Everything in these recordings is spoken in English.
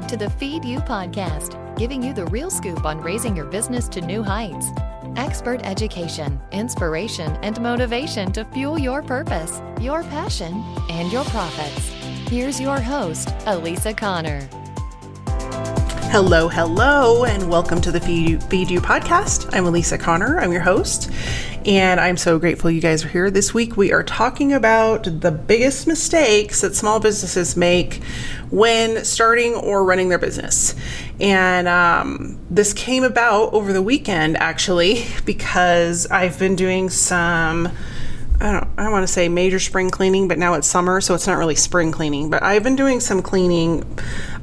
to the Feed You podcast, giving you the real scoop on raising your business to new heights. Expert education, inspiration, and motivation to fuel your purpose, your passion, and your profits. Here's your host, Elisa Connor. Hello, and welcome to the Feed You podcast. I'm Elisa Connor. I'm your host, and I'm so grateful you guys are here. This week, we are talking about the biggest mistakes that small businesses make when starting or running their business. And this came about over the weekend, actually, because I've been doing some I want to say major spring cleaning, but now it's summer, so it's not really spring cleaning. But I've been doing some cleaning.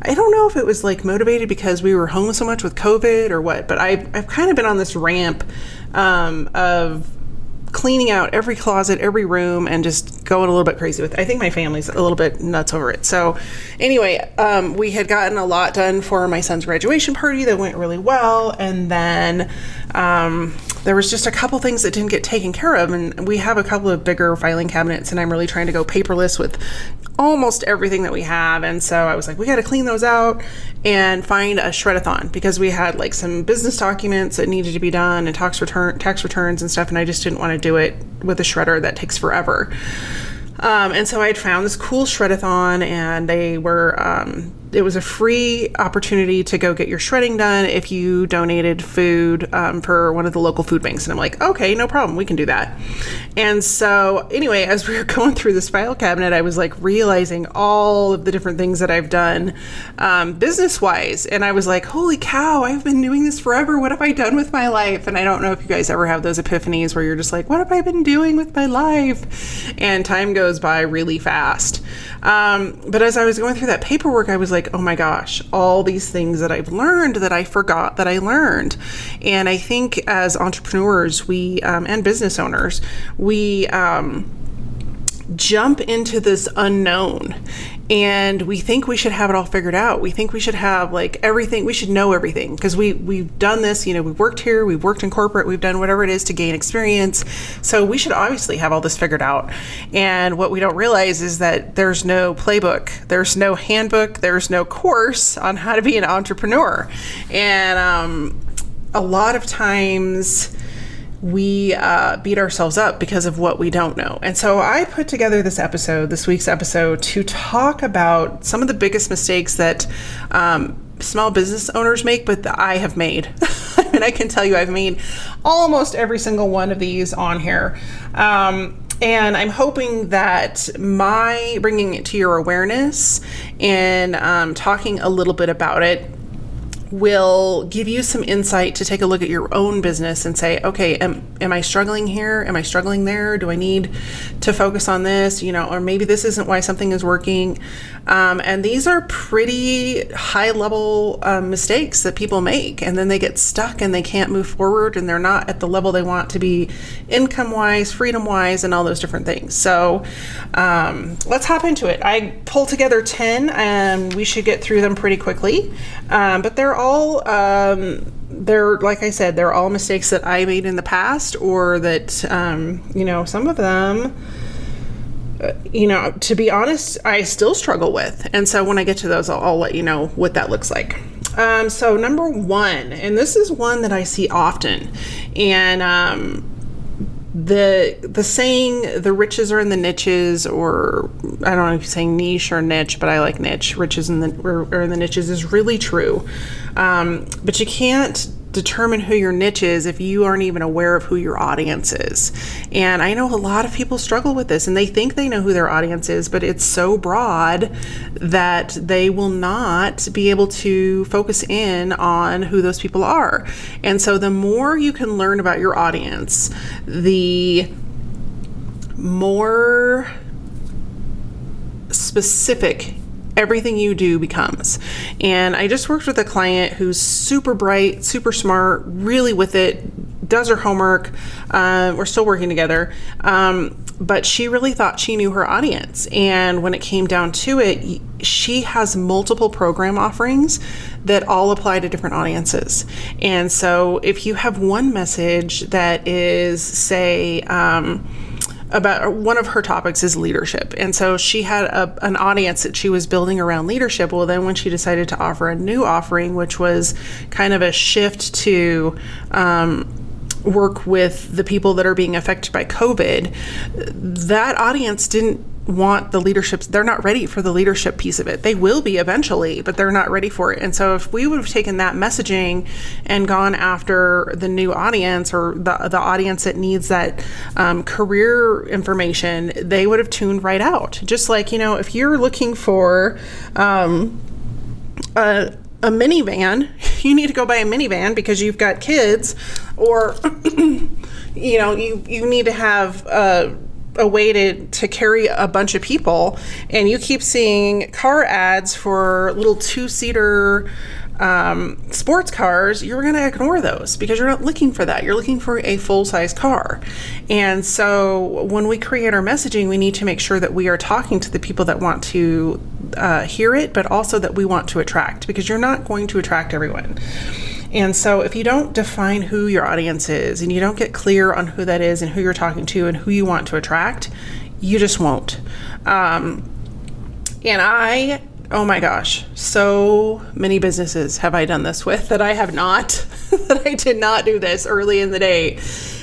I don't know if it was like motivated because we were home so much with COVID or what, but I've kind of been on this ramp of cleaning out every closet, every room, and just going a little bit crazy with it. I think my family's a little bit nuts over it. So anyway, we had gotten a lot done for my son's graduation party that went really well. And then there was just a couple things that didn't get taken care of. And we have a couple of bigger filing cabinets, and I'm really trying to go paperless with almost everything that we have. And so I was like, we got to clean those out and find a shred-a-thon, because we had like some business documents that needed to be done and tax returns and stuff. And I just didn't want to do it with a shredder. That takes forever. And so I'd found this cool shred-a-thon, and they were, it was a free opportunity to go get your shredding done if you donated food for one of the local food banks. And I'm like, okay, no problem. We can do that. And so anyway, as we were going through this file cabinet, I was like realizing all of the different things that I've done business-wise. And I was like, holy cow, I've been doing this forever. What have I done with my life? And I don't know if you guys ever have those epiphanies where you're just like, what have I been doing with my life? And time goes by really fast. But as I was going through that paperwork, I was like, oh my gosh, all these things that I've learned that I forgot that I learned. And I think as entrepreneurs, we, and business owners, we, jump into this unknown, and we think we should have it all figured out. We think we should have like everything. We should know everything because we've done this, we've worked here, we've worked in corporate, we've done whatever it is to gain experience. So we should obviously have all this figured out. And what we don't realize is that there's no playbook, there's no handbook, there's no course on how to be an entrepreneur. And a lot of times we beat ourselves up because of what we don't know. And so I put together this week's episode, to talk about some of the biggest mistakes that small business owners make, but that I have made. And I can tell you I've made almost every single one of these on here. And I'm hoping that my bringing it to your awareness and talking a little bit about it will give you some insight to take a look at your own business and say, okay, am I struggling here? Am I struggling there? Do I need to focus on this? Or maybe this isn't why something is working. And these are pretty high level mistakes that people make, and then they get stuck and they can't move forward, and they're not at the level they want to be income wise, freedom wise, and all those different things. So let's hop into it. I pulled together 10, and we should get through them pretty quickly. But they're all, like I said, they're all mistakes that I made in the past, or that, some of them, to be honest, I still struggle with. And so when I get to those, I'll let you know what that looks like. So number one, and this is one that I see often, and the saying, the riches are in the niches, or I don't know if you're saying niche or niche, but I like niche. Riches are in the niches is really true. But you can't determine who your niche is if you aren't even aware of who your audience is. And I know a lot of people struggle with this, and they think they know who their audience is, but it's so broad that they will not be able to focus in on who those people are. And so the more you can learn about your audience, the more specific everything you do becomes. And I just worked with a client who's super bright, super smart, really with it, does her homework. We're still working together. But she really thought she knew her audience. And when it came down to it, she has multiple program offerings that all apply to different audiences. And so if you have one message that is, say, about one of her topics is leadership. And so she had an audience that she was building around leadership. Well, then when she decided to offer a new offering, which was kind of a shift to work with the people that are being affected by COVID, that audience didn't want the leadership. They're not ready for the leadership piece of it. They will be eventually, but they're not ready for it. And so if we would have taken that messaging and gone after the new audience, or the audience that needs that career information, they would have tuned right out. Just like, if you're looking for a minivan, you need to go buy a minivan because you've got kids, or you need to have a way to carry a bunch of people, and you keep seeing car ads for little 2-seater sports cars, you're going to ignore those because you're not looking for that. You're looking for a full-size car. And so when we create our messaging, we need to make sure that we are talking to the people that want to hear it, but also that we want to attract, because you're not going to attract everyone. And so if you don't define who your audience is, and you don't get clear on who that is and who you're talking to and who you want to attract, you just won't. Oh my gosh, so many businesses have I done this with that I have not, that I did not do this early in the day.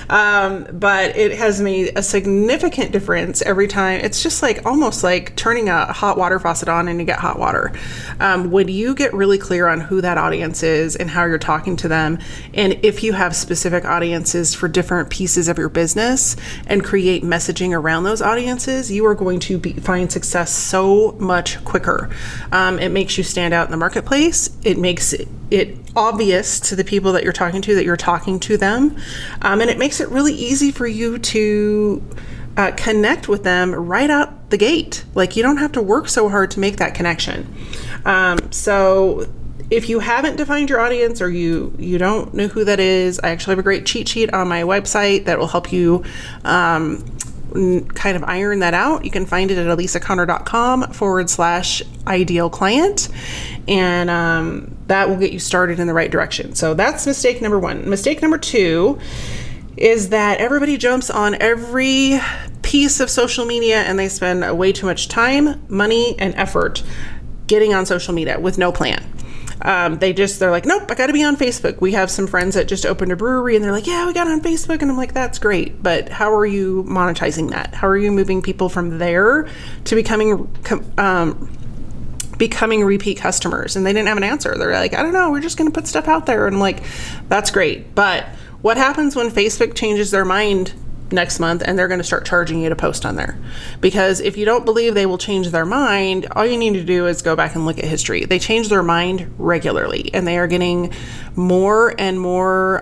But it has made a significant difference every time. It's just almost like turning a hot water faucet on and you get hot water. When you get really clear on who that audience is and how you're talking to them, and if you have specific audiences for different pieces of your business and create messaging around those audiences, you are going to find success so much quicker. It makes you stand out in the marketplace. It makes it obvious to the people that you're talking to them. And it makes it really easy for you to connect with them right out the gate. You don't have to work so hard to make that connection. So if you haven't defined your audience, or you don't know who that is, I actually have a great cheat sheet on my website that will help you kind of iron that out. You can find it at elisaconnor.com/ideal client. And that will get you started in the right direction. So that's mistake number 1. Mistake number 2 is that everybody jumps on every piece of social media and they spend way too much time, money, and effort getting on social media with no plan. They're like, nope, I got to be on Facebook. We have some friends that just opened a brewery and they're like, yeah, we got on Facebook. And I'm like, that's great. But how are you monetizing that? How are you moving people from there to becoming repeat customers? And they didn't have an answer. They're like, I don't know, we're just going to put stuff out there. And I'm like, that's great. But what happens when Facebook changes their mind next month and they're going to start charging you to post on there? Because if you don't believe they will change their mind, all you need to do is go back and look at history. They change their mind regularly, and they are getting more and more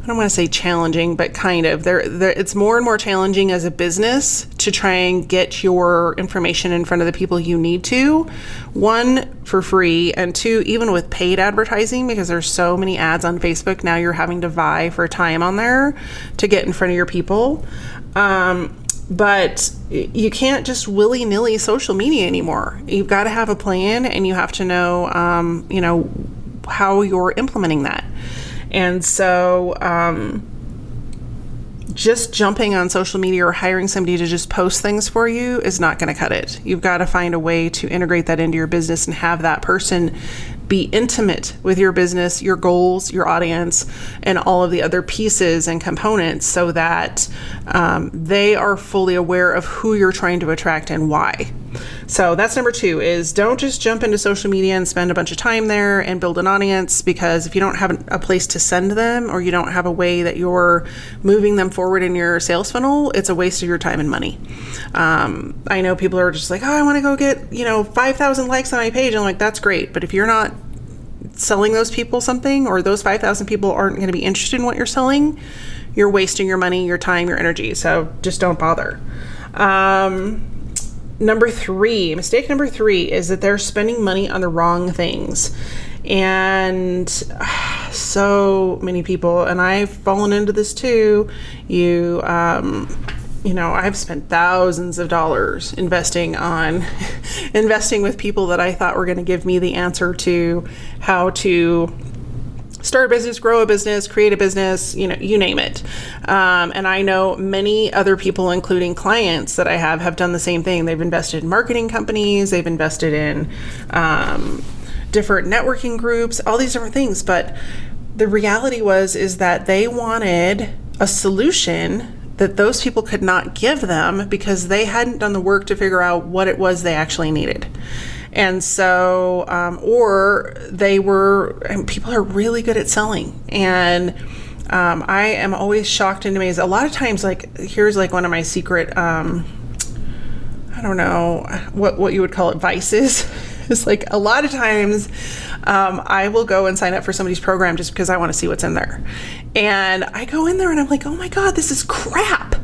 I don't want to say challenging, but kind of. It's more and more challenging as a business to try and get your information in front of the people you need to. 1, for free, and 2, even with paid advertising, because there's so many ads on Facebook. Now you're having to vie for time on there to get in front of your people. But you can't just willy-nilly social media anymore. You've got to have a plan, and you have to know, how you're implementing that. And so just jumping on social media or hiring somebody to just post things for you is not going to cut it. You've got to find a way to integrate that into your business and have that person be intimate with your business, your goals, your audience, and all of the other pieces and components, so that they are fully aware of who you're trying to attract and why. So that's number 2, is don't just jump into social media and spend a bunch of time there and build an audience, because if you don't have a place to send them, or you don't have a way that you're moving them forward in your sales funnel, it's a waste of your time and money. I know people are just like, oh, I want to go get 5,000 likes on my page. I'm like, that's great, but if you're not selling those people something, or those 5,000 people aren't going to be interested in what you're selling, you're wasting your money, your time, your energy. So just don't bother. Mistake number 3 is that they're spending money on the wrong things. And so many people, and I've fallen into this too, I've spent thousands of dollars investing with people that I thought were going to give me the answer to how to start a business, grow a business, create a business, you name it. And I know many other people, including clients that I have done the same thing. They've invested in marketing companies, they've invested in different networking groups, all these different things. But the reality is that they wanted a solution that those people could not give them because they hadn't done the work to figure out what it was they actually needed. And so, or they were, and people are really good at selling. And I am always shocked and amazed. A lot of times, like, here's like one of my secret, I don't know what you would call it, vices. It's like a lot of times I will go and sign up for somebody's program just because I want to see what's in there. And I go in there and I'm like, oh my God, this is crap.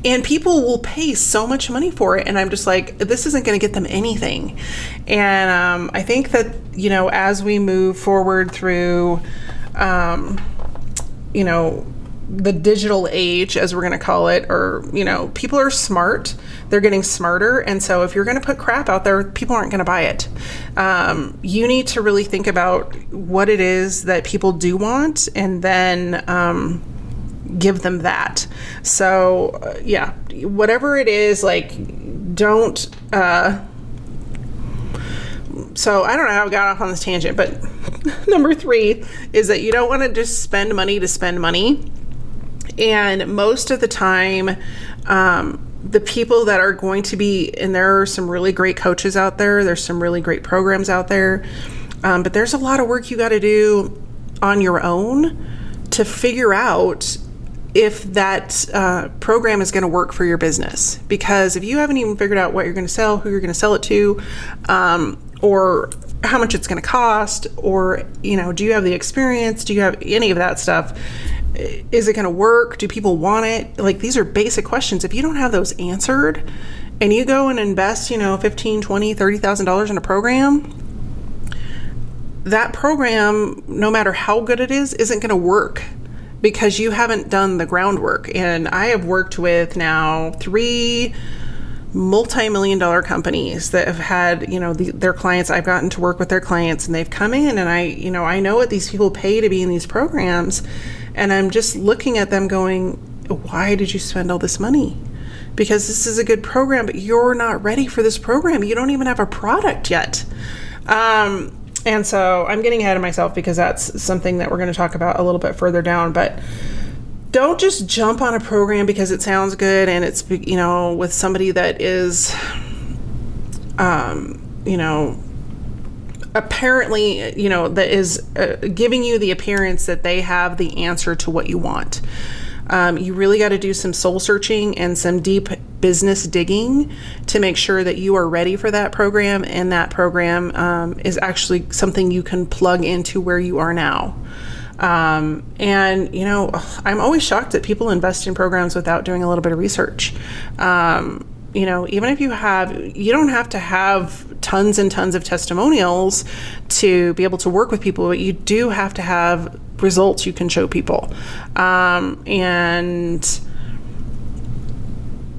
And people will pay so much money for it. And I'm just like, this isn't going to get them anything. And I think that, as we move forward through, the digital age, as we're going to call it, or, people are smart. They're getting smarter. And so if you're going to put crap out there, people aren't going to buy it. You need to really think about what it is that people do want and then give them that. So, whatever it is, like, don't... So I don't know how I got off on this tangent, but number 3 is that you don't want to just spend money to spend money. And most of the time, the people that are going to be, and there are some really great coaches out there, there's some really great programs out there, but there's a lot of work you got to do on your own to figure out if that program is going to work for your business. Because if you haven't even figured out what you're going to sell, who you're going to sell it to, or how much it's going to cost, or, do you have the experience? Do you have any of that stuff? Is it going to work? Do people want it? Like, these are basic questions. If you don't have those answered and you go and invest, $15,000, $20,000, $30,000 in a program, that program, no matter how good it is, isn't going to work because you haven't done the groundwork. And I have worked with now 3 multi-million-dollar companies that have had, their clients. I've gotten to work with their clients, and they've come in, and I know what these people pay to be in these programs, and I'm just looking at them going, why did you spend all this money? Because this is a good program, but you're not ready for this program. You don't even have a product yet. And so I'm getting ahead of myself because that's something that we're going to talk about a little bit further down, but don't just jump on a program because it sounds good and it's, with somebody that is, apparently, that is giving you the appearance that they have the answer to what you want. You really got to do some soul searching and some deep business digging to make sure that you are ready for that program, and that program is actually something you can plug into where you are now. And I'm always shocked that people invest in programs without doing a little bit of research. Even if you don't have to have tons and tons of testimonials to be able to work with people, but you do have to have results you can show people. And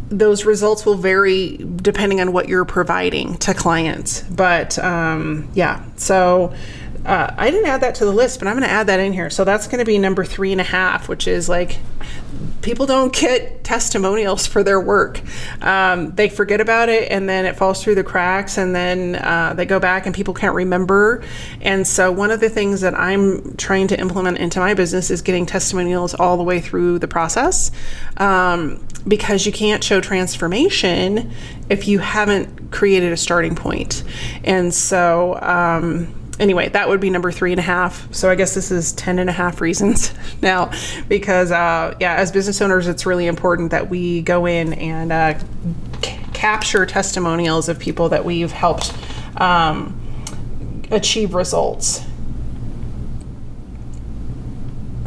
those results will vary depending on what you're providing to clients. But, so I didn't add that to the list, but I'm going to add that in here. So that's going to be number 3.5, which is like, people don't get testimonials for their work. They forget about it, and then it falls through the cracks, and then they go back and people can't remember. And so one of the things that I'm trying to implement into my business is getting testimonials all the way through the process, because you can't show transformation if you haven't created a starting point. And so anyway, that would be number 3.5. So I guess this is 10.5 reasons now, because as business owners, it's really important that we go in and capture testimonials of people that we've helped achieve results.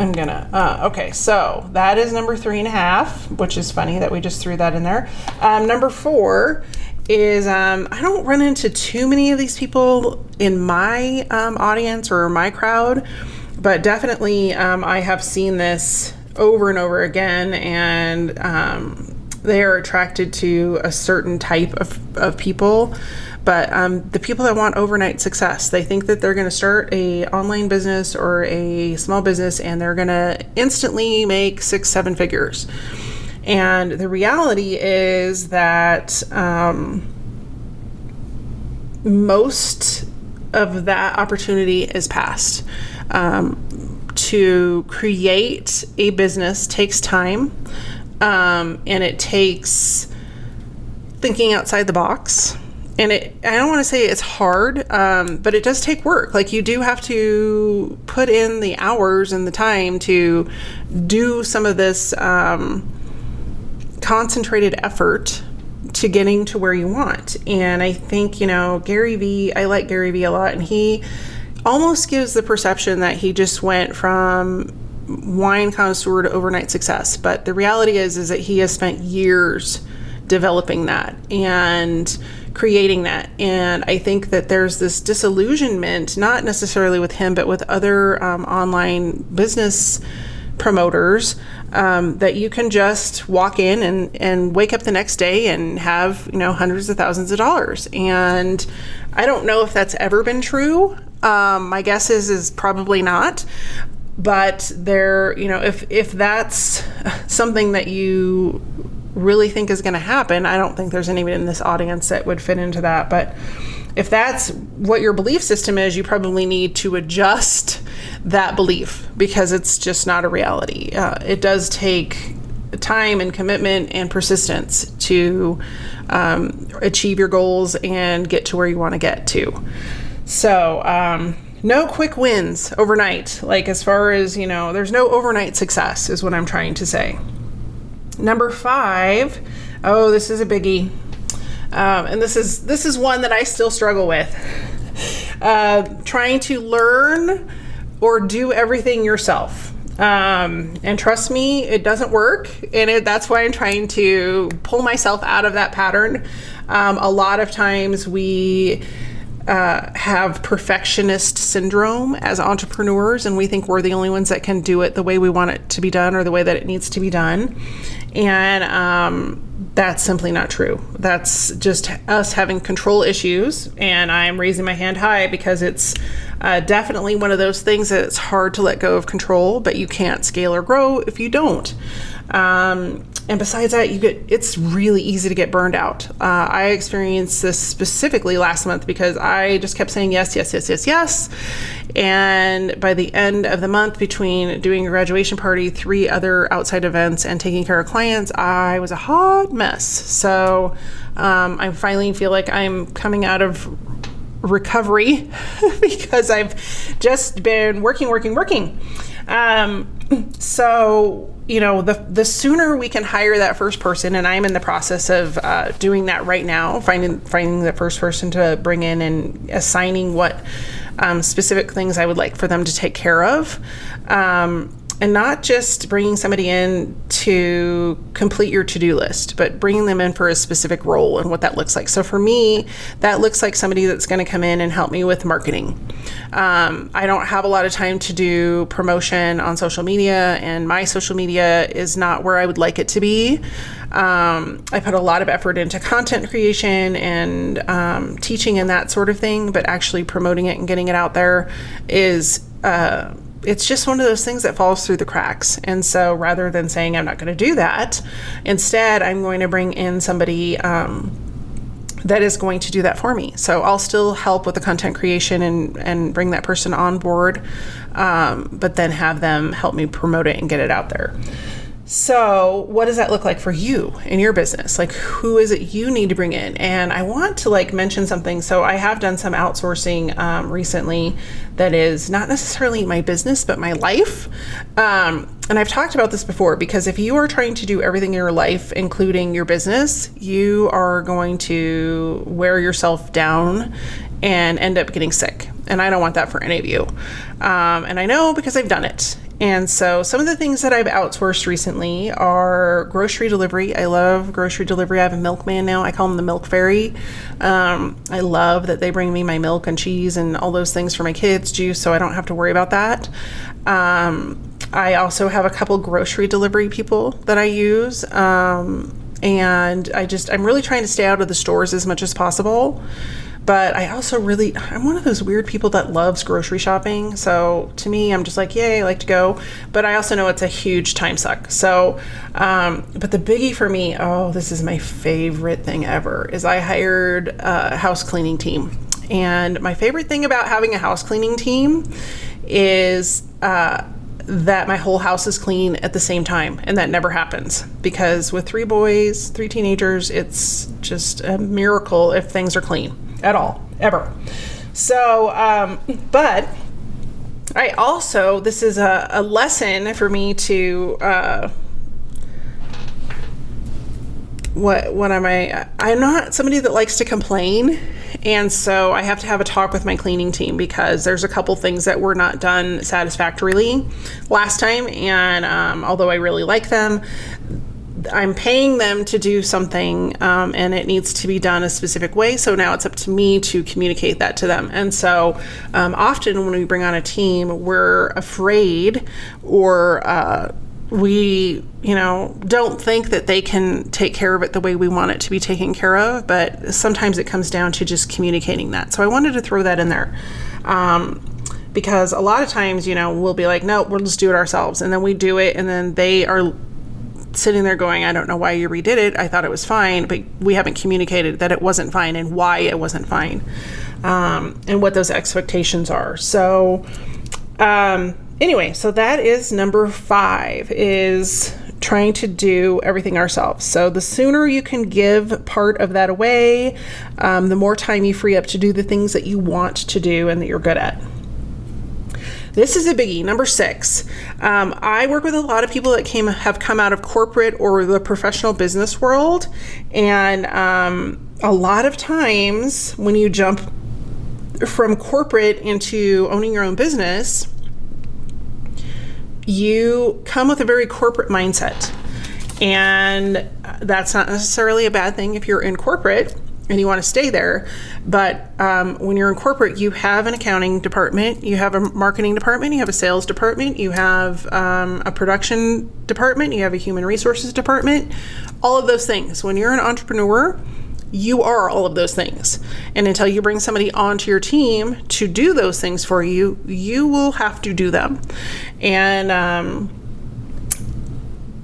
Okay, so that is number 3.5, which is funny that we just threw that in there. Number 4 is I don't run into too many of these people in my audience or my crowd, but definitely I have seen this over and over again, and they are attracted to a certain type of people. But the people that want overnight success, they think that they're going to start a online business or a small business and they're going to instantly make 6-7 figures. And the reality is that most of that opportunity is past. To create a business takes time, and it takes thinking outside the box. And I don't want to say it's hard, but it does take work. Like, you do have to put in the hours and the time to do some of this concentrated effort to getting to where you want. And I think, Gary Vee, I like Gary Vee a lot, and he almost gives the perception that he just went from wine connoisseur to overnight success. But the reality is that he has spent years developing that and creating that. And I think that there's this disillusionment, not necessarily with him, but with other online business promoters, that you can just walk in and wake up the next day and have, hundreds of thousands of dollars. And I don't know if that's ever been true. My guess is probably not. But there, if that's something that you really think is going to happen, I don't think there's anyone in this audience that would fit into that. But if that's what your belief system is, you probably need to adjust that belief, because it's just not a reality. It does take time and commitment and persistence to achieve your goals and get to where you want to get to. So, no quick wins overnight. Like, as far as, there's no overnight success is what I'm trying to say. Number 5, this is a biggie. And this is one that I still struggle with. Trying to learn or do everything yourself. And trust me, it doesn't work. And that's why I'm trying to pull myself out of that pattern. A lot of times we have perfectionist syndrome as entrepreneurs, and we think we're the only ones that can do it the way we want it to be done or the way that it needs to be done. And that's simply not true. That's just us having control issues, and I'm raising my hand high because it's definitely one of those things that it's hard to let go of control, but you can't scale or grow if you don't. And besides that, it's really easy to get burned out. I experienced this specifically last month because I just kept saying yes, yes, yes, yes, yes. And by the end of the month, between doing a graduation party, 3 other outside events, and taking care of clients, I was a hot mess. So I finally feel like I'm coming out of recovery because I've just been working. So, the sooner we can hire that first person, and I'm in the process of doing that right now, finding the first person to bring in and assigning what specific things I would like for them to take care of. And not just bringing somebody in to complete your to-do list, but bringing them in for a specific role and what that looks like. So for me, that looks like somebody that's going to come in and help me with marketing. I don't have a lot of time to do promotion on social media, and my social media is not where I would like it to be. I put a lot of effort into content creation and teaching and that sort of thing, but actually promoting it and getting it out there is it's just one of those things that falls through the cracks. And so rather than saying I'm not going to do that, instead I'm going to bring in somebody that is going to do that for me. So I'll still help with the content creation and bring that person on board, but then have them help me promote it and get it out there. So what does that look like for you in your business? Like, who is it you need to bring in? And I want to mention something. So I have done some outsourcing recently that is not necessarily my business, but my life. And I've talked about this before, because if you are trying to do everything in your life, including your business, you are going to wear yourself down and end up getting sick. And I don't want that for any of you. And I know because I've done it. And so some of the things that I've outsourced recently are grocery delivery. I love grocery delivery. I have a milkman now. I call him the milk fairy. I love that they bring me my milk and cheese and all those things for my kids' juice, so I don't have to worry about that. I also have a couple grocery delivery people that I use. And I'm really trying to stay out of the stores as much as possible. But I'm one of those weird people that loves grocery shopping. So to me, I'm just like, yay, I like to go. But I also know it's a huge time suck. So, but the biggie for me, this is my favorite thing ever, is I hired a house cleaning team. And my favorite thing about having a house cleaning team is that my whole house is clean at the same time. And that never happens, because with 3 boys, 3 teenagers, it's just a miracle if things are clean at all, ever. So, but I also, this is a lesson for me to, what am I? I'm not somebody that likes to complain. And so I have to have a talk with my cleaning team, because there's a couple things that were not done satisfactorily last time. And although I really like them, I'm paying them to do something, and it needs to be done a specific way. So now it's up to me to communicate that to them. And so often when we bring on a team, we're afraid, or we, don't think that they can take care of it the way we want it to be taken care of. But sometimes it comes down to just communicating that. So I wanted to throw that in there. Because a lot of times, we'll be like, no, we'll just do it ourselves. And then we do it, and then they are sitting there going, I don't know why you redid it. I thought it was fine, but we haven't communicated that it wasn't fine and why it wasn't fine, and what those expectations are. So anyway, so that is number 5, is trying to do everything ourselves. So the sooner you can give part of that away, the more time you free up to do the things that you want to do and that you're good at. This is a biggie. Number 6. I work with a lot of people that have come out of corporate or the professional business world. And a lot of times when you jump from corporate into owning your own business, you come with a very corporate mindset. And that's not necessarily a bad thing if you're in corporate and you want to stay there. But when you're in corporate, you have an accounting department, you have a marketing department, you have a sales department, you have a production department, you have a human resources department, all of those things. When you're an entrepreneur, you are all of those things. And until you bring somebody onto your team to do those things for you, you will have to do them. And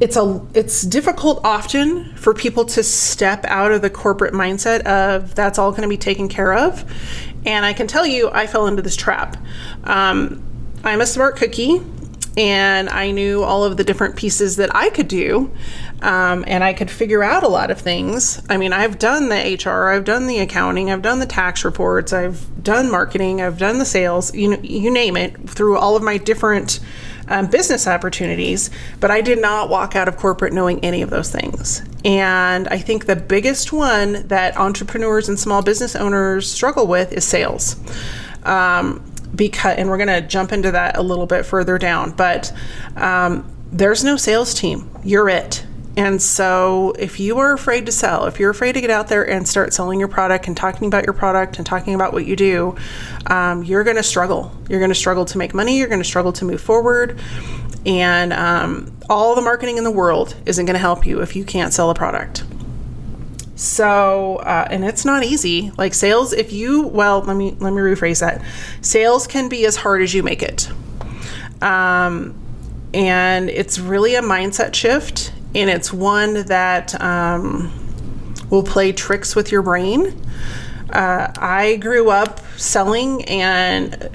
it's difficult often for people to step out of the corporate mindset of that's all going to be taken care of. And I can tell you, I fell into this trap. I'm a smart cookie, and I knew all of the different pieces that I could do. And I could figure out a lot of things. I mean, I've done the HR, I've done the accounting, I've done the tax reports, I've done marketing, I've done the sales, you name it, through all of my different business opportunities. But I did not walk out of corporate knowing any of those things. And I think the biggest one that entrepreneurs and small business owners struggle with is sales. And we're going to jump into that a little bit further down, but there's no sales team. You're it. And so if you are afraid to sell, if you're afraid to get out there and start selling your product and talking about your product and talking about what you do, you're going to struggle. You're going to struggle to make money. You're going to struggle to move forward. And all the marketing in the world isn't going to help you if you can't sell a product. So, and it's not easy. Like sales, let me rephrase that. Sales can be as hard as you make it. And it's really a mindset shift. And it's one that will play tricks with your brain. I grew up selling, and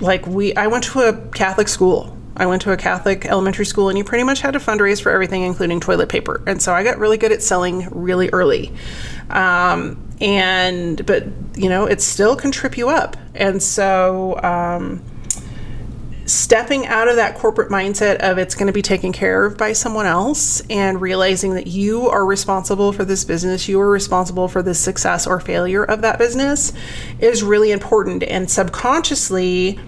I went to a Catholic school. I went to a Catholic elementary school, and you pretty much had to fundraise for everything, including toilet paper. And so I got really good at selling really early. But it still can trip you up. And so stepping out of that corporate mindset of it's going to be taken care of by someone else, and realizing that you are responsible for this business, you are responsible for the success or failure of that business, is really important. And subconsciously,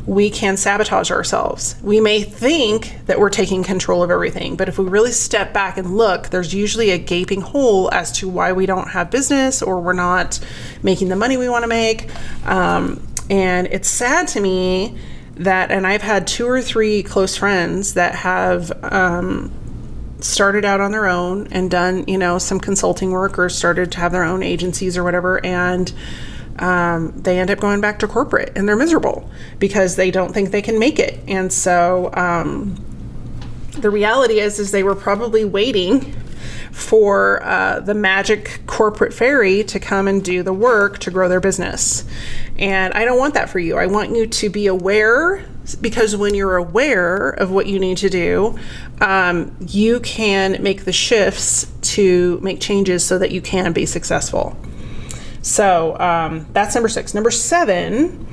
we can sabotage ourselves. We may think that we're taking control of everything, but if we really step back and look, there's usually a gaping hole as to why we don't have business, or we're not making the money we want to make. And it's sad to me and I've had 2 or 3 close friends that have started out on their own and done, some consulting work or started to have their own agencies or whatever. And they end up going back to corporate and they're miserable because they don't think they can make it. And so the reality is they were probably waiting for the magic corporate fairy to come and do the work to grow their business. And I don't want that for you. I want you to be aware, because when you're aware of what you need to do, you can make the shifts to make changes so that you can be successful. So that's number 6. Number 7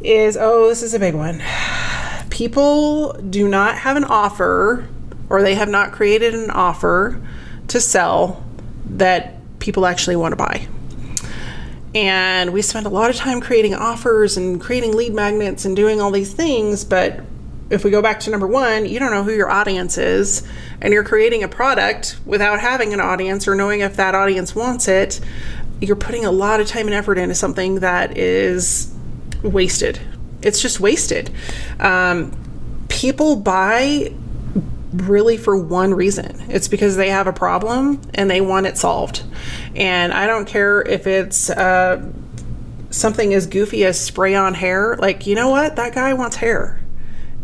is, this is a big one. People do not have an offer, or they have not created an offer to sell that people actually want to buy. And we spend a lot of time creating offers and creating lead magnets and doing all these things. But if we go back to number 1, you don't know who your audience is, and you're creating a product without having an audience or knowing if that audience wants it. You're putting a lot of time and effort into something that is wasted. It's just wasted. People buy really for one reason. It's because they have a problem and they want it solved. And I don't care if it's something as goofy as spray on hair. Like, you know what? That guy wants hair.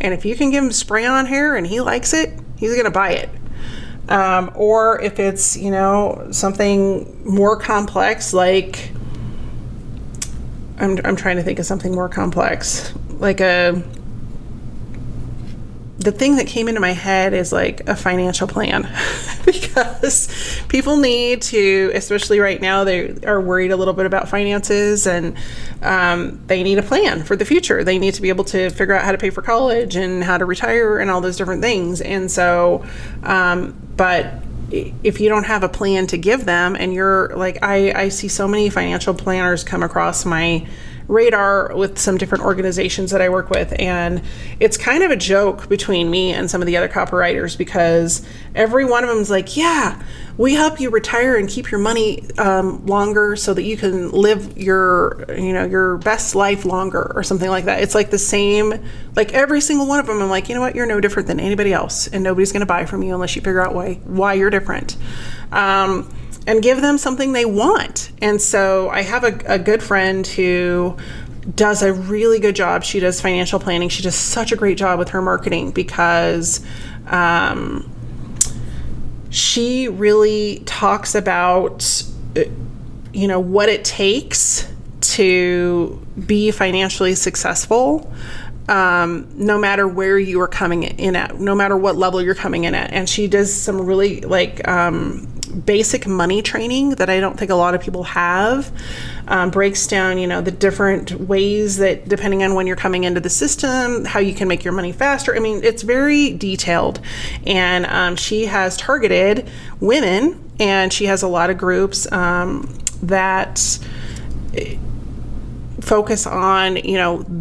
And if you can give him spray on hair and he likes it, he's going to buy it. Or if it's, something more complex, like I'm trying to think of something more complex, like the thing that came into my head is like a financial plan, because people need to, especially right now, they are worried a little bit about finances, and they need a plan for the future. They need to be able to figure out how to pay for college and how to retire and all those different things. And so, but if you don't have a plan to give them, and you're like, I see so many financial planners come across my radar with some different organizations that I work with, and it's kind of a joke between me and some of the other copywriters, because every one of them is like, yeah, we help you retire and keep your money longer so that you can live your best life longer, or something like that. It's like the same, like every single one of them. I'm like, you know what, you're no different than anybody else, and nobody's going to buy from you unless you figure out why you're different. And give them something they want. And so I have a good friend who does a really good job. She does financial planning. She does such a great job with her marketing, because she really talks about, what it takes to be financially successful, no matter where you are coming in at, no matter what level you're coming in at. And she does some really basic money training that I don't think a lot of people have. Breaks down, the different ways that, depending on when you're coming into the system, how you can make your money faster. I mean, it's very detailed. And she has targeted women, and she has a lot of groups that focus on,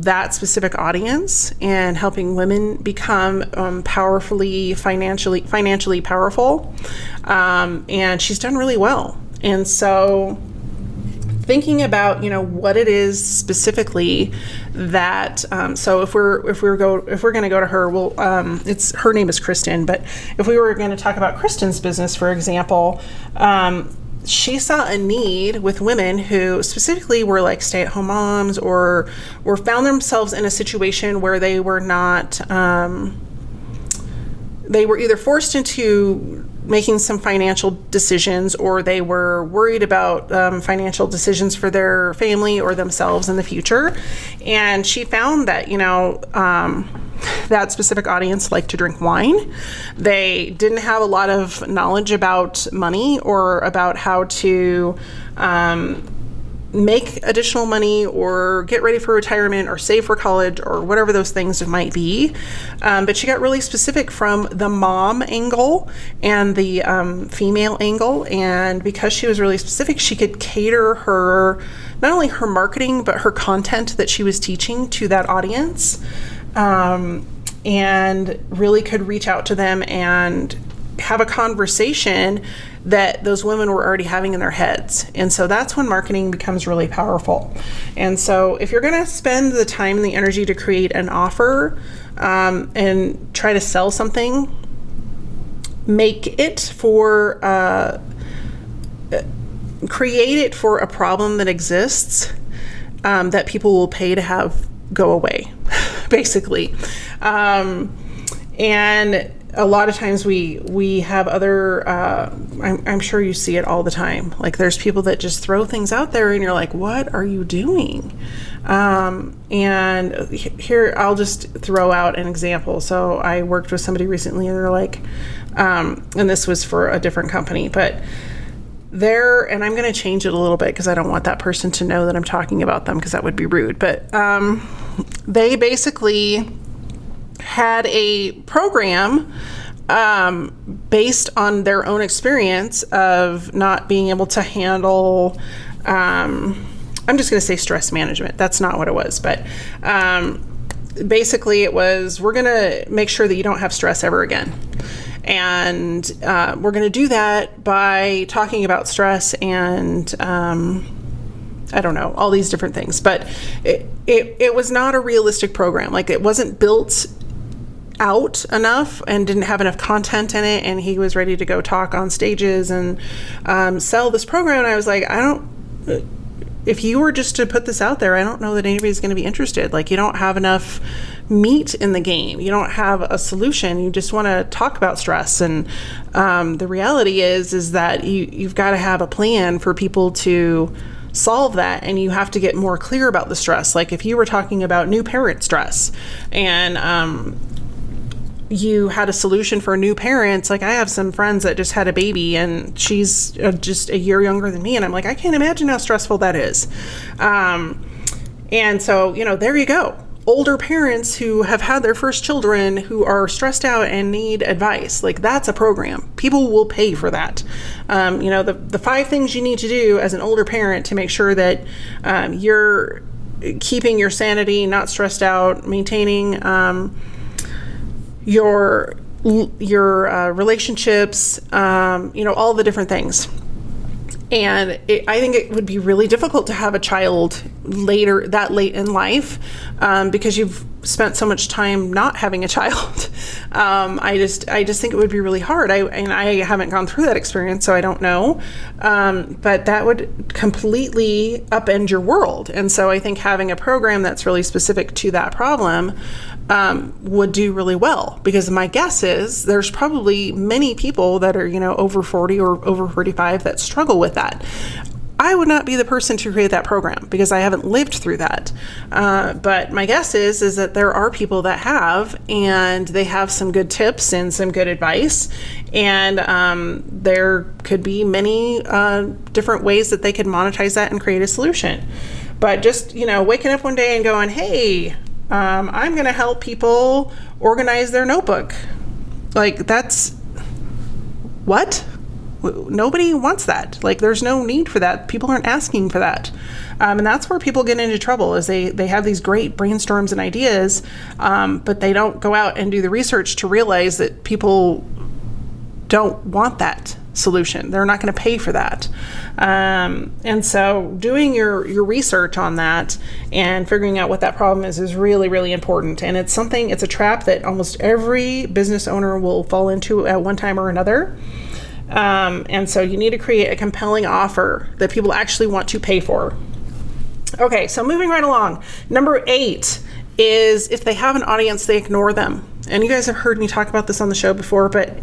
that specific audience, and helping women become financially powerful. And she's done really well. And so thinking about, what it is specifically that, so if we're going to go to her, well, her name is Kristen, but if we were going to talk about Kristen's business, for example, she saw a need with women who specifically were like stay-at-home moms, or found themselves in a situation where they were not, they were either forced into making some financial decisions, or they were worried about financial decisions for their family or themselves in the future. And she found that, that specific audience liked to drink wine. They didn't have a lot of knowledge about money, or about how to make additional money, or get ready for retirement, or save for college, or whatever those things might be. But she got really specific from the mom angle and the female angle. And because she was really specific, she could cater her, not only her marketing, but her content that she was teaching to that audience. And really could reach out to them and have a conversation that those women were already having in their heads. And so that's when marketing becomes really powerful. And so if you're going to spend the time and the energy to create an offer and try to sell something, create it for a problem that exists, that people will pay to have go away, basically. And a lot of times we have other, I'm sure you see it all the time. Like there's people that just throw things out there and you're like, what are you doing? And here, I'll just throw out an example. So I worked with somebody recently and they're like, and this was for a different company, but and I'm going to change it a little bit because I don't want that person to know that I'm talking about them because that would be rude. But they basically had a program based on their own experience of not being able to handle, I'm just going to say stress management. That's not what it was. But basically it was, we're going to make sure that you don't have stress ever again. And we're going to do that by talking about stress and I don't know, all these different things. But it was not a realistic program. Like it wasn't built out enough and didn't have enough content in it. And he was ready to go talk on stages and sell this program. And I was like, if you were just to put this out there, I don't know that anybody's going to be interested. Like you don't have enough meat in the game. You don't have a solution. You just want to talk about stress. And the reality is that you've got to have a plan for people to solve that, and you have to get more clear about the stress. Like if you were talking about new parent stress and you had a solution for new parents, like I have some friends that just had a baby and she's just a year younger than me, and I'm like, I can't imagine how stressful that is. And so, there you go. Older parents who have had their first children who are stressed out and need advice, like that's a program. People will pay for that. The 5 things you need to do as an older parent to make sure that you're keeping your sanity, not stressed out, maintaining your relationships, all the different things. And I think it would be really difficult to have a child that late in life, because you've spent so much time not having a child. I just think it would be really hard. I haven't gone through that experience, so I don't know. But that would completely upend your world. And so I think having a program that's really specific to that problem would do really well, because my guess is there's probably many people that are, over 40 or over 45 that struggle with that. I would not be the person to create that program because I haven't lived through that. But my guess is that there are people that have, and they have some good tips and some good advice. And there could be many different ways that they could monetize that and create a solution. But just, waking up one day and going, hey, I'm going to help people organize their notebook. Like that's what? Nobody wants that. Like there's no need for that. People aren't asking for that. And that's where people get into trouble, is they have these great brainstorms and ideas, but they don't go out and do the research to realize that people don't want that solution. They're not going to pay for that. And so doing your research on that and figuring out what that problem is really, really important. And it's a trap that almost every business owner will fall into at one time or another. And so you need to create a compelling offer that people actually want to pay for. Okay, so moving right along. Number 8 is if they have an audience, they ignore them. And you guys have heard me talk about this on the show before, but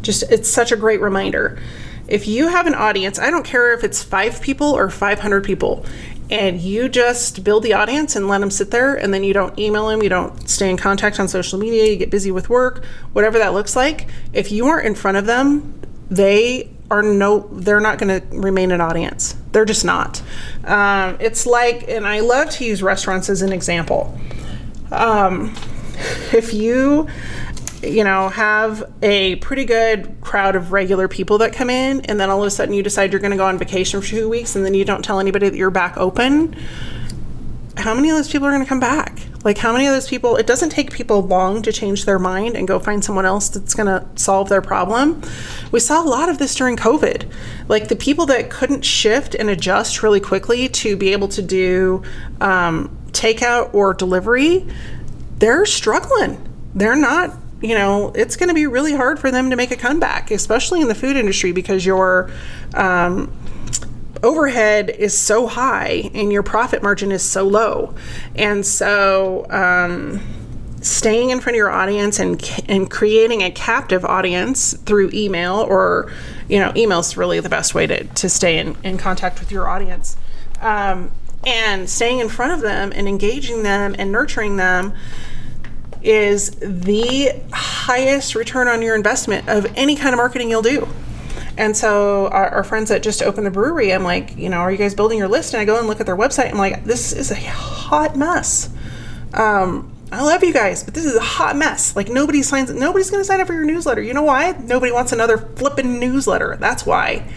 it's such a great reminder. If you have an audience, I don't care if it's 5 people or 500 people, and you just build the audience and let them sit there, and then you don't email them, you don't stay in contact on social media, you get busy with work, whatever that looks like. If you aren't in front of them, they're not going to remain an audience. They're just not. It's like, and I love to use restaurants as an example. If you have a pretty good crowd of regular people that come in, and then all of a sudden you decide you're going to go on vacation for 2 weeks, and then you don't tell anybody that you're back open, how many of those people are going to come back? Like, how many of those people, it doesn't take people long to change their mind and go find someone else that's going to solve their problem. We saw a lot of this during COVID. Like, the people that couldn't shift and adjust really quickly to be able to do takeout or delivery, they're struggling. They're not it's going to be really hard for them to make a comeback, especially in the food industry, because your overhead is so high and your profit margin is so low. And so staying in front of your audience and creating a captive audience through email, or email is really the best way to stay in contact with your audience, and staying in front of them and engaging them and nurturing them is the highest return on your investment of any kind of marketing you'll do. And so our friends that just opened the brewery, I'm like, are you guys building your list? And I go and look at their website. I'm like, this is a hot mess. I love you guys, but this is a hot mess. Like, nobody's going to sign up for your newsletter. You know why? Nobody wants another flippin' newsletter. That's why.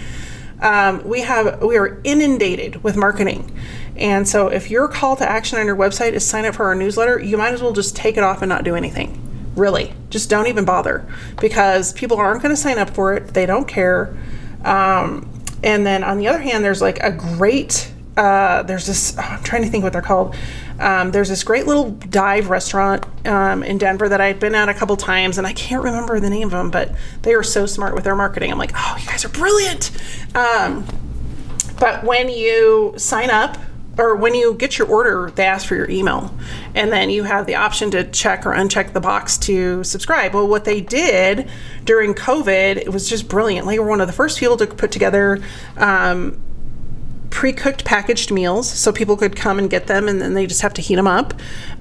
We are inundated with marketing. And so if your call to action on your website is sign up for our newsletter, you might as well just take it off and not do anything. Really, just don't even bother, because people aren't going to sign up for it. They don't care. And then on the other hand, there's like a great, there's this, I'm trying to think what they're called. There's this great little dive restaurant in Denver that I'd been at a couple times, and I can't remember the name of them, but they are so smart with their marketing. I'm like, oh, you guys are brilliant. But when you sign up, or when you get your order, they ask for your email, and then you have the option to check or uncheck the box to subscribe. Well, what they did during COVID, it was just brilliant. They were one of the first people to put together pre-cooked packaged meals so people could come and get them, and then they just have to heat them up.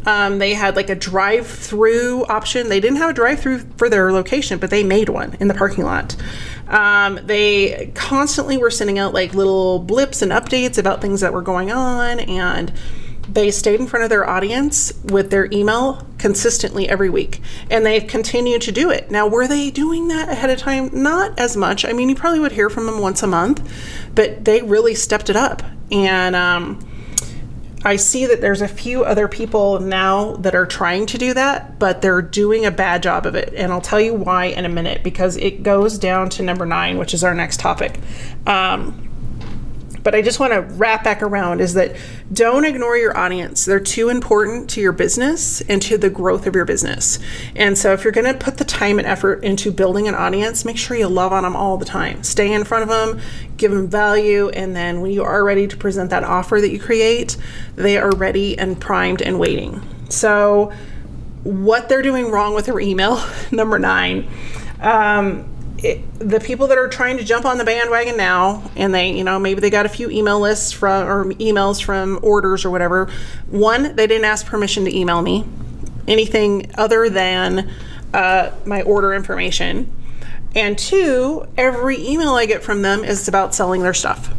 They had like a drive-through option. They didn't have a drive-through for their location, but they made one in the parking lot. They constantly were sending out like little blips and updates about things that were going on, and they stayed in front of their audience with their email consistently every week, and they've continued to do it. Now, were they doing that ahead of time? Not as much. I mean, you probably would hear from them once a month, but they really stepped it up. And I see that there's a few other people now that are trying to do that, but they're doing a bad job of it. And I'll tell you why in a minute, because it goes down to number 9, which is our next topic. But I just want to wrap back around, is that don't ignore your audience. They're too important to your business and to the growth of your business. And so if you're going to put the time and effort into building an audience, make sure you love on them all the time. Stay in front of them, give them value, and then when you are ready to present that offer that you create, they are ready and primed and waiting. So what they're doing wrong with their email, number 9, the people that are trying to jump on the bandwagon now, and they, maybe they got a few email lists or emails from orders or whatever. 1, they didn't ask permission to email me anything other than my order information. And 2, every email I get from them is about selling their stuff.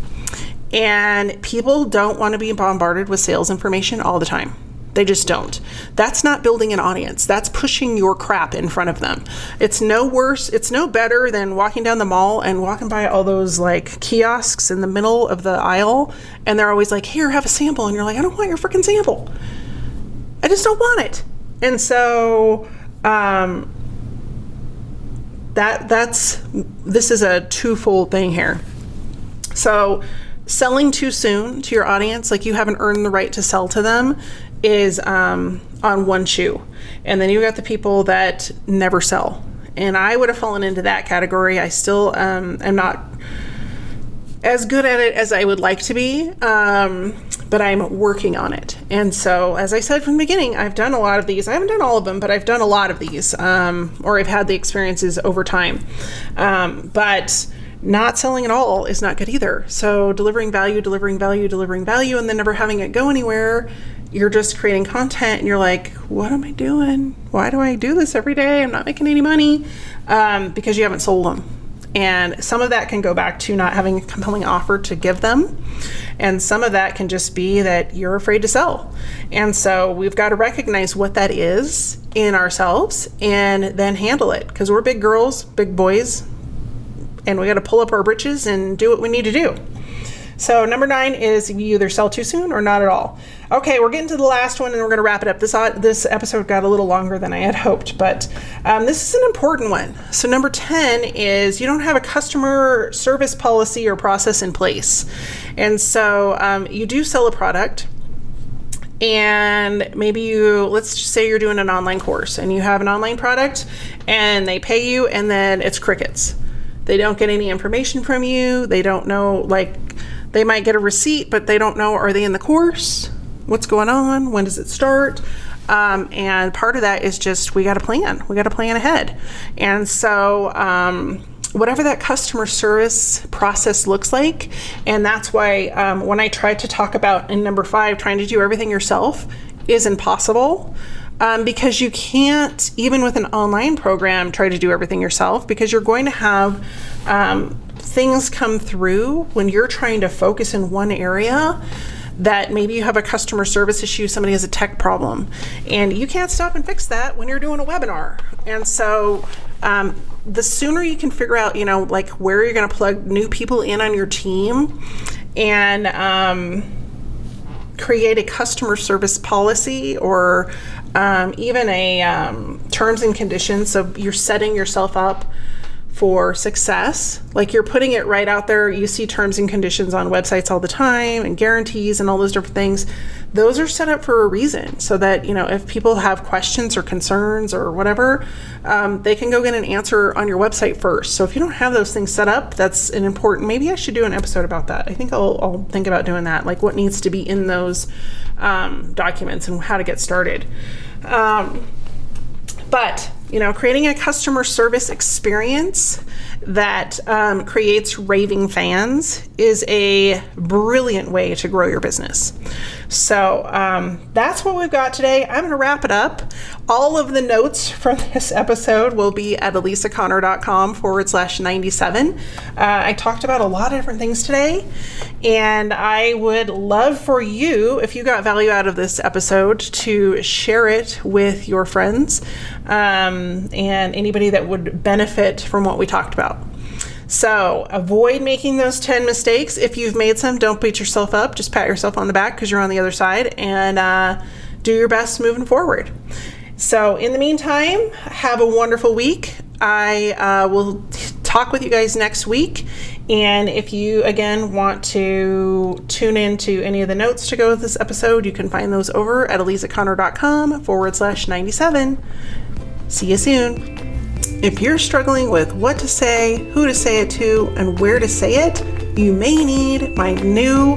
And people don't want to be bombarded with sales information all the time. They just don't. That's not building an audience. That's pushing your crap in front of them. It's no worse. It's no better than walking down the mall and walking by all those like kiosks in the middle of the aisle. And they're always like, here, have a sample. And you're like, I don't want your freaking sample. I just don't want it. And so this is a twofold thing here. So selling too soon to your audience, like you haven't earned the right to sell to them, is on one shoe. And then you've got the people that never sell. And I would have fallen into that category. I still am not as good at it as I would like to be, but I'm working on it. And so, as I said from the beginning, I've done a lot of these. I haven't done all of them, but I've done a lot of these, or I've had the experiences over time. But not selling at all is not good either. So delivering value, and then never having it go anywhere. You're just creating content and you're like, what am I doing? Why do I do this every day? I'm not making any money, because you haven't sold them. And some of that can go back to not having a compelling offer to give them. And some of that can just be that you're afraid to sell. And so we've got to recognize what that is in ourselves and then handle it, because we're big girls, big boys, and we got to pull up our britches and do what we need to do. So number 9 is you either sell too soon or not at all. Okay, we're getting to the last one and we're going to wrap it up. This episode got a little longer than I had hoped, but this is an important one. So number 10 is you don't have a customer service policy or process in place. And so you do sell a product, and maybe let's just say you're doing an online course and you have an online product and they pay you and then it's crickets. They don't get any information from you. They don't know, like, they might get a receipt, but they don't know, are they in the course? What's going on? When does it start? And part of that is just, we got to plan. We got to plan ahead. And so, whatever that customer service process looks like, and that's why when I tried to talk about in number 5, trying to do everything yourself is impossible. Because you can't, even with an online program, try to do everything yourself, because you're going to have things come through when you're trying to focus in one area that maybe you have a customer service issue, somebody has a tech problem, and you can't stop and fix that when you're doing a webinar. And so the sooner you can figure out, like where you're going to plug new people in on your team and create a customer service policy or even a terms and conditions, so you're setting yourself up for success. Like, you're putting it right out there. You see terms and conditions on websites all the time, and guarantees and all those different things. Those are set up for a reason, so that, if people have questions or concerns or whatever, they can go get an answer on your website first. So if you don't have those things set up, that's an important, maybe I should do an episode about that. I think I'll think about doing that, like what needs to be in those documents and how to get started. But creating a customer service experience that creates raving fans is a brilliant way to grow your business. So that's what we've got today. I'm going to wrap it up. All of the notes from this episode will be at elisaconnor.com/97. I talked about a lot of different things today, and I would love for you, if you got value out of this episode, to share it with your friends and anybody that would benefit from what we talked about. So avoid making those 10 mistakes. If you've made some, don't beat yourself up. Just pat yourself on the back because you're on the other side, and do your best moving forward. So in the meantime, have a wonderful week. I will talk with you guys next week. And if you, again, want to tune into any of the notes to go with this episode, you can find those over at elisaconnor.com/97. See you soon. If you're struggling with what to say, who to say it to, and where to say it, you may need my new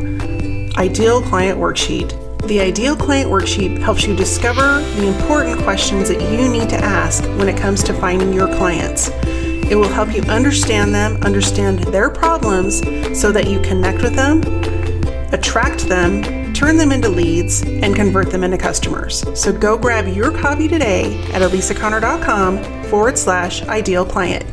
Ideal Client Worksheet. The Ideal Client Worksheet helps you discover the important questions that you need to ask when it comes to finding your clients. It will help you understand them, understand their problems, so that you connect with them, attract them, turn them into leads, and convert them into customers. So go grab your copy today at elisaconnor.com/ideal client.